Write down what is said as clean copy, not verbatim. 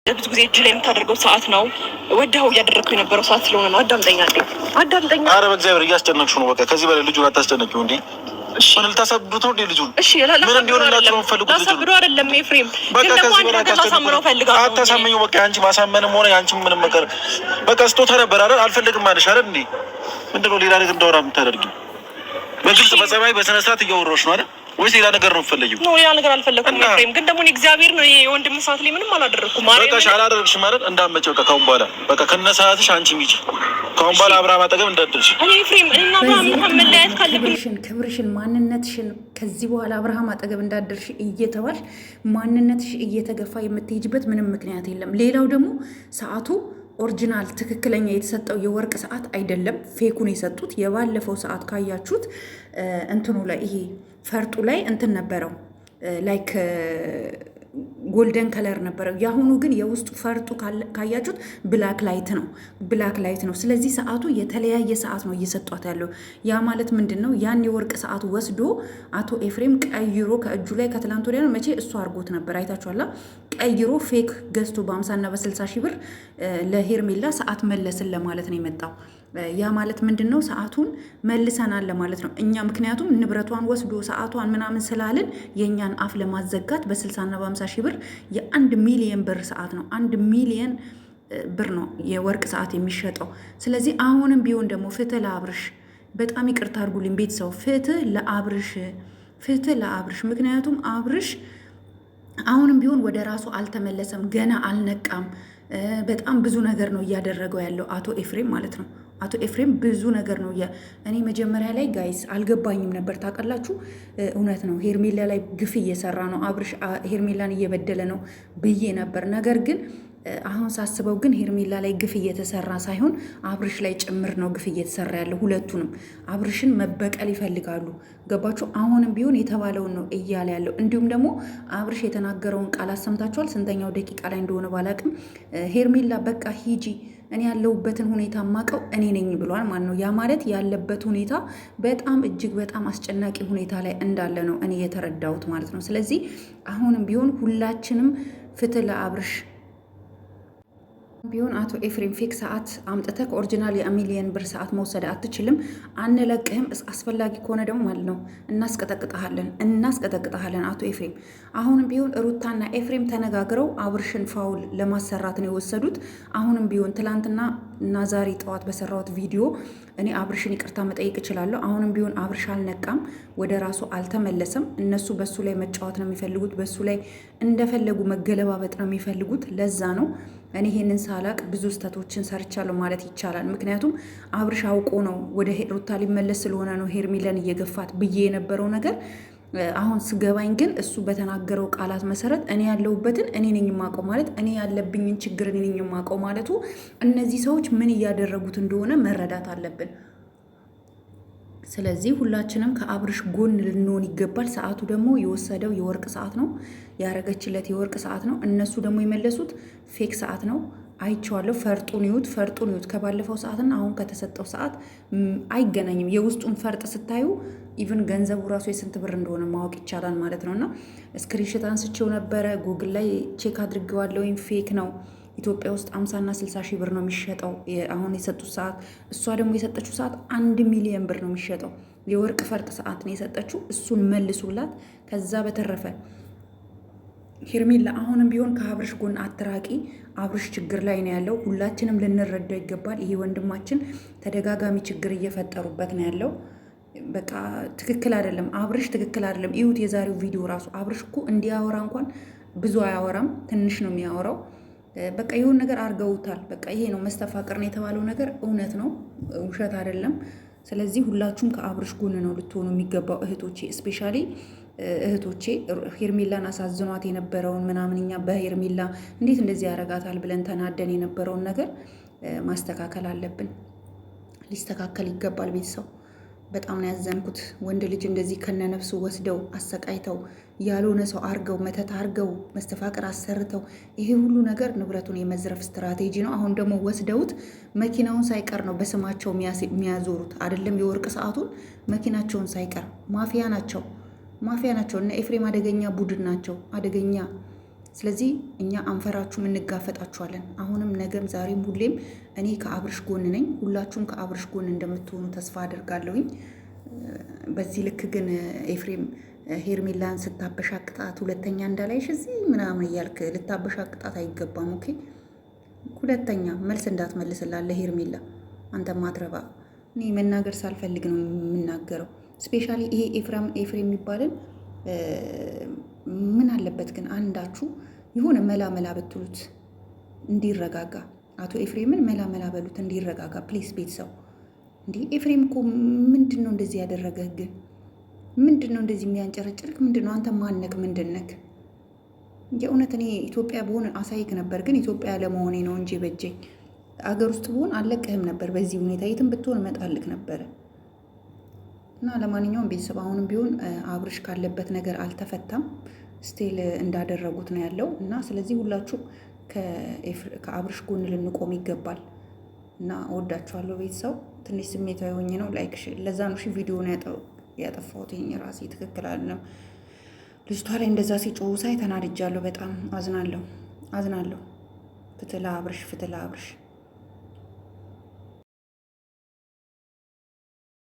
ብዙ ጊዜ እጅ ላይ የምታደርገው ሰዓት ነው። ወደኸው እያደረግኩ የነበረው ሰዓት ስለሆነ ነው። አዳምጠኛ አዳምጠኛ። ኧረ በእግዚአብሔር እያስጨነቅሽው ነው። በቃ ከዚህ በላይ ልጁን አታስጨነቂው እንዴ። ምን ልታሳብዱት ነው እንዴ ልጁን? እሺ ምን እንዲሆንላችሁ ነው የምትፈልጉት? ላሳብዱ አይደለም ኤፍሬም፣ ግን ደግሞ አንድ ነገር ላሳምነው ፈልጋለሁ። አታሳምኚው። በቃ አንቺ ማሳመንም ሆነ አንቺ ምንም ነገር በቃ ስጦታ ነበር አይደል? አልፈልግም ማለሽ አይደል እንዴ? ምንድነው ሌላ ነገር እንዳወራ የምታደርጊው? በግልጽ በጸባይ በስነ ስርዓት እያወራሁሽ ነው አይደል? ወይስ ሌላ ነገር ነው የምትፈልጊው? ነው ሌላ ነገር አልፈለኩም ኤፍሬም፣ ግን ደግሞ እግዚአብሔር ነው የወንድም ሰዓት ላይ ምንም አላደረኩም ማለት ነው። በቃ አላደረግሽም አይደል? እንዳትመጪ በቃ ካሁን በኋላ በቃ ከነ ሰዓትሽ አንቺ ሚጂ ካሁን በኋላ አብርሃም አጠገብ እንዳትደርሺ። እኔ ኤፍሬም እና አብርሃም መለያየት ካለብን ክብርሽን ማንነትሽን ከዚህ በኋላ አብርሃም አጠገብ እንዳትደርሺ እየተባልሽ ማንነትሽ እየተገፋ የምትሄጅበት ምንም ምክንያት የለም። ሌላው ደግሞ ሰዓቱ ኦሪጂናል ትክክለኛ የተሰጠው የወርቅ ሰዓት አይደለም፣ ፌኩን የሰጡት። የባለፈው ሰዓት ካያችሁት እንትኑ ላይ ይሄ ፈርጡ ላይ እንትን ነበረው ላይክ ጎልደን ከለር ነበረው። የአሁኑ ግን የውስጡ ፈርጡ ካያችሁት ብላክ ላይት ነው። ስለዚህ ሰዓቱ የተለያየ ሰዓት ነው እየሰጧት ያለው። ያ ማለት ምንድን ነው? ያን የወርቅ ሰዓት ወስዶ አቶ ኤፍሬም ቀይሮ ከእጁ ላይ ከትላንት ወዲያ ነው መቼ እሱ አድርጎት ነበር አይታችኋላ። ቀይሮ ፌክ ገዝቶ በ50 እና በ60 ሺህ ብር ለሄርሜላ ሰዓት መለስን ለማለት ነው የመጣው። ያ ማለት ምንድን ነው? ሰዓቱን መልሰናል ለማለት ነው እኛ። ምክንያቱም ንብረቷን ወስዶ ሰዓቷን ምናምን ስላልን የእኛን አፍ ለማዘጋት በ60 እና በ50 ሺህ ብር የ1 ሚሊየን ብር ሰዓት ነው። 1 ሚሊየን ብር ነው የወርቅ ሰዓት የሚሸጠው። ስለዚህ አሁንም ቢሆን ደግሞ ፍትህ ለአብርሽ፣ በጣም ይቅርታ አድርጉልኝ ቤተሰብ፣ ፍትህ ለአብርሽ። ምክንያቱም አብርሽ አሁንም ቢሆን ወደ ራሱ አልተመለሰም፣ ገና አልነቃም። በጣም ብዙ ነገር ነው እያደረገው ያለው አቶ ኤፍሬም ማለት ነው። አቶ ኤፍሬም ብዙ ነገር ነው። እኔ መጀመሪያ ላይ ጋይስ አልገባኝም ነበር ታውቃላችሁ። እውነት ነው ሄርሜላ ላይ ግፍ እየሰራ ነው አብርሽ፣ ሄርሜላን እየበደለ ነው ብዬ ነበር። ነገር ግን አሁን ሳስበው ግን ሄርሜላ ላይ ግፍ እየተሰራ ሳይሆን አብርሽ ላይ ጭምር ነው ግፍ እየተሰራ ያለው። ሁለቱንም አብርሽን መበቀል ይፈልጋሉ። ገባችሁ? አሁንም ቢሆን የተባለውን ነው እያለ ያለው። እንዲሁም ደግሞ አብርሽ የተናገረውን ቃላት ሰምታችኋል። ስንተኛው ደቂቃ ላይ እንደሆነ ባላቅም ሄርሜላ በቃ ሂጂ፣ እኔ ያለሁበትን ሁኔታ ማቀው እኔ ነኝ ብሏል ማለት ነው። ያ ማለት ያለበት ሁኔታ በጣም እጅግ በጣም አስጨናቂ ሁኔታ ላይ እንዳለ ነው እኔ የተረዳሁት ማለት ነው። ስለዚህ አሁንም ቢሆን ሁላችንም ፍትህ ለአብርሽ ቢሆን አቶ ኤፍሬም ፌክ ሰዓት አምጥተህ ከኦሪጂናል የ1 ሚሊየን ብር ሰዓት መውሰድ አትችልም፣ አንለቅህም። አስፈላጊ ከሆነ ደግሞ ማለት ነው እናስቀጠቅጠሃለን አቶ ኤፍሬም። አሁንም ቢሆን ሩታና ኤፍሬም ተነጋግረው አብርሽን ፋውል ለማሰራት ነው የወሰዱት። አሁንም ቢሆን ትላንትና እና ዛሬ ጠዋት በሰራሁት ቪዲዮ እኔ አብርሽን ይቅርታ መጠየቅ እችላለሁ። አሁንም ቢሆን አብርሽ አልነቃም፣ ወደ ራሱ አልተመለሰም። እነሱ በሱ ላይ መጫወት ነው የሚፈልጉት፣ በሱ ላይ እንደፈለጉ መገለባበጥ ነው የሚፈልጉት። ለዛ ነው እኔ ይሄንን ሳላቅ ብዙ ስህተቶችን ሰርቻለሁ ማለት ይቻላል። ምክንያቱም አብርሽ አውቆ ነው ወደ ሩታ ሊመለስ ስለሆነ ነው ሄርሜላን እየገፋት ብዬ የነበረው ነገር አሁን ስገባኝ ግን እሱ በተናገረው ቃላት መሰረት እኔ ያለሁበትን እኔ ነኝ የማውቀው ማለት እኔ ያለብኝን ችግር እኔ ነኝ የማውቀው ማለቱ እነዚህ ሰዎች ምን እያደረጉት እንደሆነ መረዳት አለብን። ስለዚህ ሁላችንም ከአብርሽ ጎን ልንሆን ይገባል። ሰዓቱ ደግሞ የወሰደው የወርቅ ሰዓት ነው፣ ያረገችለት የወርቅ ሰዓት ነው። እነሱ ደግሞ የመለሱት ፌክ ሰዓት ነው። አይቼዋለሁ። ፈርጡን ይዩት። ከባለፈው ሰዓትና አሁን ከተሰጠው ሰዓት አይገናኝም። የውስጡን ፈርጥ ስታዩ ኢቭን ገንዘቡ ራሱ የስንት ብር እንደሆነ ማወቅ ይቻላል ማለት ነው። እና ስክሪንሾት አንስቼው ነበረ፣ ጉግል ላይ ቼክ አድርጌዋለሁ። ወይም ፌክ ነው። ኢትዮጵያ ውስጥ 50 እና 60 ሺህ ብር ነው የሚሸጠው አሁን የሰጡት ሰዓት። እሷ ደግሞ የሰጠችው ሰዓት 1 ሚሊየን ብር ነው የሚሸጠው። የወርቅ ፈርጥ ሰዓት ነው የሰጠችው። እሱን መልሱላት። ከዛ በተረፈ ሄርሜላ አሁንም ቢሆን ከአብርሽ ጎን አትራቂ። አብርሽ ችግር ላይ ነው ያለው። ሁላችንም ልንረዳው ይገባል። ይሄ ወንድማችን ተደጋጋሚ ችግር እየፈጠሩበት ነው ያለው። በቃ ትክክል አይደለም አብርሽ፣ ትክክል አይደለም። ይሁት የዛሬው ቪዲዮ ራሱ አብርሽ እኮ እንዲያወራ እንኳን ብዙ አያወራም፣ ትንሽ ነው የሚያወራው። በቃ የሆነ ነገር አድርገውታል። በቃ ይሄ ነው መስተፋቅር ነው የተባለው ነገር እውነት ነው፣ ውሸት አይደለም። ስለዚህ ሁላችሁም ከአብርሽ ጎን ነው ልትሆኑ የሚገባው እህቶቼ፣ ስፔሻሊ እህቶቼ ሄርሜላን አሳዝኗት የነበረውን ምናምን እኛ በሄርሜላ እንዴት እንደዚህ ያረጋታል ብለን ተናደን የነበረውን ነገር ማስተካከል አለብን። ሊስተካከል ይገባል። ቤተሰብ በጣም ነው ያዘንኩት። ወንድ ልጅ እንደዚህ ከነነፍሱ ወስደው አሰቃይተው ያልሆነ ሰው አርገው መተት አርገው መስተፋቅር አሰርተው ይሄ ሁሉ ነገር ንብረቱን የመዝረፍ ስትራቴጂ ነው። አሁን ደግሞ ወስደውት መኪናውን ሳይቀር ነው በስማቸው የሚያዞሩት። አይደለም የወርቅ ሰዓቱን መኪናቸውን ሳይቀር ማፊያ ናቸው። እነ ኤፍሬም አደገኛ ቡድን ናቸው፣ አደገኛ። ስለዚህ እኛ አንፈራችሁም፣ እንጋፈጣችኋለን። አሁንም ነገም ዛሬም ሁሌም እኔ ከአብርሽ ጎን ነኝ። ሁላችሁም ከአብርሽ ጎን እንደምትሆኑ ተስፋ አድርጋለሁኝ። በዚህ ልክ ግን ኤፍሬም ሄርሜላን ስታበሻቅጣት ሁለተኛ እንዳላይሽ እዚህ ምናምን እያልክ ልታበሻቅጣት አይገባም። ኦኬ፣ ሁለተኛ መልስ እንዳትመልስላለ ሄርሜላ፣ አንተ ማትረባ። እኔ መናገር ሳልፈልግ ነው የምናገረው። ስፔሻሊ ይሄ ኤፍሬም የሚባልን ምን አለበት ግን አንዳችሁ የሆነ መላ ብትሉት እንዲረጋጋ። አቶ ኤፍሬምን መላ በሉት እንዲረጋጋ ፕሊስ። ቤተሰው እንዲህ ኤፍሬም እኮ ምንድን ነው እንደዚህ ያደረገህ? ግን ምንድን ነው እንደዚህ የሚያንጨረጭርክ? ምንድን ነው አንተ ማነክ? ምንድነክ? የእውነት እኔ ኢትዮጵያ በሆን አሳይክ ነበር፣ ግን ኢትዮጵያ ለመሆኔ ነው እንጂ በጀኝ። አገር ውስጥ ብሆን አለቅህም ነበር። በዚህ ሁኔታ የትም ብትሆን እመጣልክ ነበረ። እና ለማንኛውም ቤተሰብ አሁንም ቢሆን አብርሽ ካለበት ነገር አልተፈታም። ስቴል እንዳደረጉት ነው ያለው እና ስለዚህ ሁላችሁ ከአብርሽ ጎን ልንቆም ይገባል። እና እወዳችኋለሁ ቤተሰብ። ትንሽ ስሜታዊ ሆኜ ነው ላይክ ለዛ ነው ቪዲዮውን ያጠፋሁት። ራሴ ትክክል አይደለም። ልጅቷ ላይ እንደዛ ሲጮሁ ሳይ ተናድጃለሁ። በጣም አዝናለሁ። ፍትህ ለአብርሽ፣ ፍትህ ለአብርሽ።